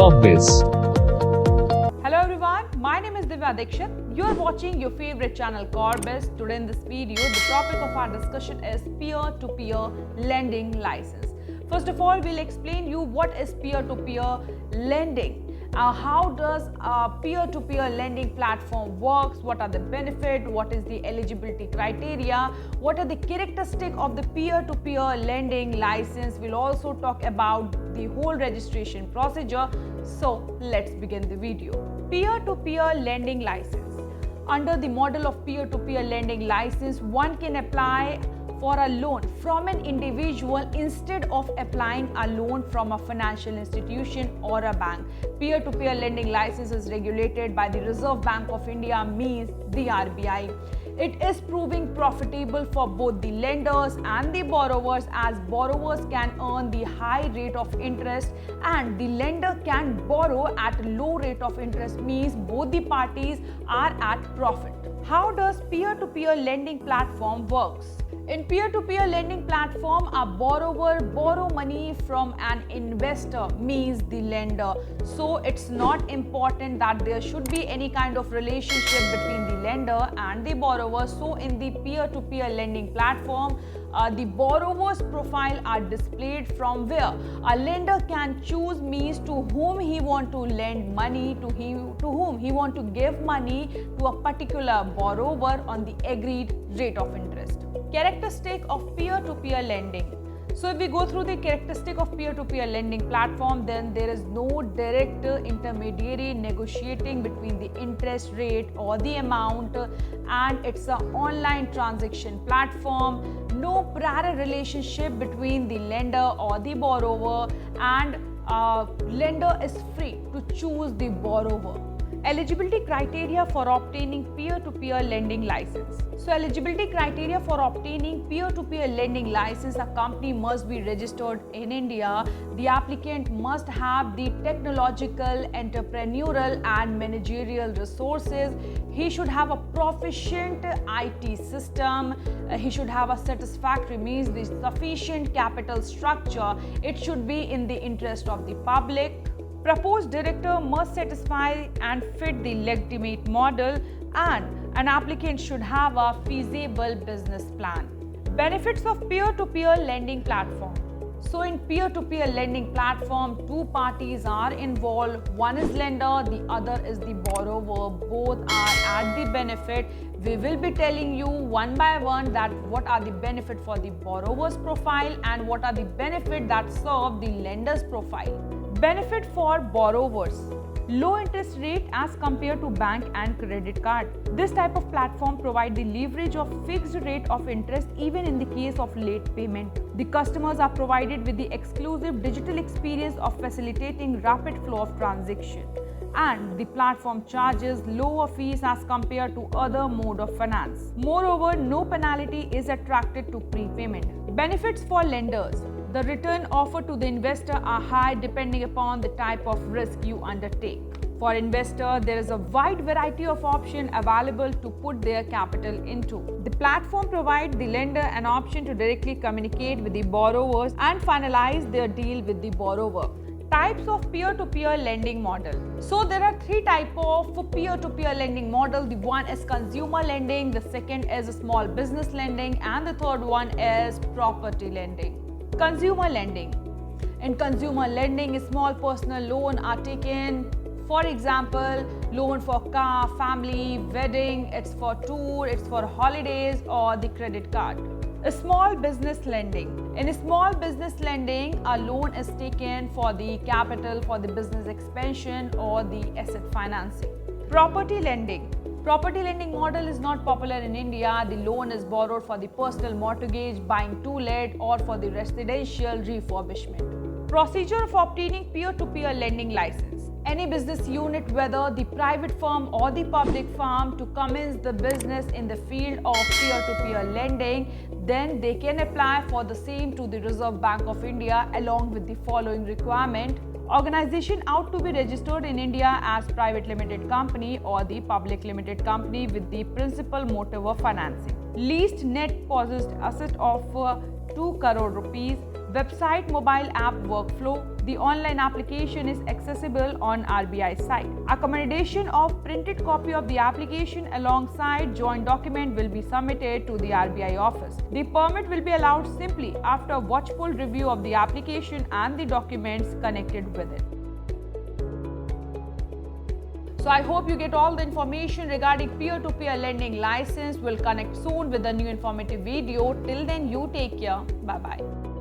Corpbiz. Hello everyone, my name is Divya Dikshit. You are watching your favorite channel Corpbiz. Today in this video, the topic of our discussion is peer-to-peer lending license. First of all, we'll explain you what is peer-to-peer lending. How does a peer-to-peer lending platform works, what are the benefits, what is the eligibility criteria, what are the characteristics of the peer-to-peer lending license. We'll also talk about the whole registration procedure. So let's begin the video. Peer-to-peer lending license. Under the model of peer-to-peer lending license, one can apply for a loan from an individual instead of applying a loan from a financial institution or a bank. Peer-to-peer lending license is regulated by the Reserve Bank of India, means the RBI. It is proving profitable for both the lenders and the borrowers, as borrowers can earn the high rate of interest and the lender can borrow at low rate of interest, means both the parties are at profit. How does peer-to-peer lending platform works? In peer-to-peer lending platform, a borrower borrow money from an investor, means the lender. So it's not important that there should be any kind of relationship between the lender and the borrower. So in the peer-to-peer lending platform, the borrower's profile are displayed from where a lender can choose, means to whom he want to lend money, to whom he want to give money to a particular borrower on the agreed rate of interest. Characteristic of peer-to-peer lending. So if we go through the characteristic of peer-to-peer lending platform, then there is no direct intermediary negotiating between the interest rate or the amount, and it's an online transaction platform. No prior relationship between the lender or the borrower, and lender is free to choose the borrower. Eligibility criteria for obtaining peer-to-peer lending license. So eligibility criteria for obtaining peer-to-peer lending license: a company must be registered in India. The applicant must have the technological, entrepreneurial and managerial resources. He should have a proficient IT system. He should have a satisfactory, means the sufficient capital structure. It should be in the interest of the public. Proposed director must satisfy and fit the legitimate model, and an applicant should have a feasible business plan. Benefits of peer-to-peer lending platform. So in peer-to-peer lending platform, two parties are involved. One is lender, the other is the borrower. Both are at the benefit. We will be telling you one by one that what are the benefits for the borrower's profile and what are the benefits that serve the lender's profile. Benefit for borrowers: low interest rate as compared to bank and credit card. This type of platform provides the leverage of fixed rate of interest even in the case of late payment. The customers are provided with the exclusive digital experience of facilitating rapid flow of transaction, and the platform charges lower fees as compared to other mode of finance. Moreover, no penalty is attracted to prepayment. Benefits for lenders: the return offered to the investor are high depending upon the type of risk you undertake. For investor, there is a wide variety of options available to put their capital into. The platform provides the lender an option to directly communicate with the borrowers and finalize their deal with the borrower. Types of peer-to-peer lending model. So there are three types of peer-to-peer lending model. The one is consumer lending, the second is small business lending, and the third one is property lending. Consumer lending. In consumer lending, small personal loan are taken. For example, loan for car, family, wedding, it's for tour, it's for holidays, or the credit card. A small business lending. In small business lending, a loan is taken for the capital for the business expansion or the asset financing. Property lending. Property lending model is not popular in India. The loan is borrowed for the personal mortgage, buying to let, or for the residential refurbishment. Procedure of obtaining peer-to-peer lending license. Any business unit, whether the private firm or the public firm, to commence the business in the field of peer-to-peer lending, then they can apply for the same to the Reserve Bank of India along with the following requirement. Organization out to be registered in India as private limited company or the public limited company with the principal motive of financing. Least net possessed asset of 2 crore rupees. website mobile app workflow. The online application is accessible on RBI site. Accommodation of printed copy of the application alongside joint document will be submitted to the RBI office. The permit will be allowed simply after watchful review of the application and the documents connected with it. So I hope you get all the information regarding peer-to-peer lending license. We'll connect soon with a new informative video. Till then, you take care. Bye-bye.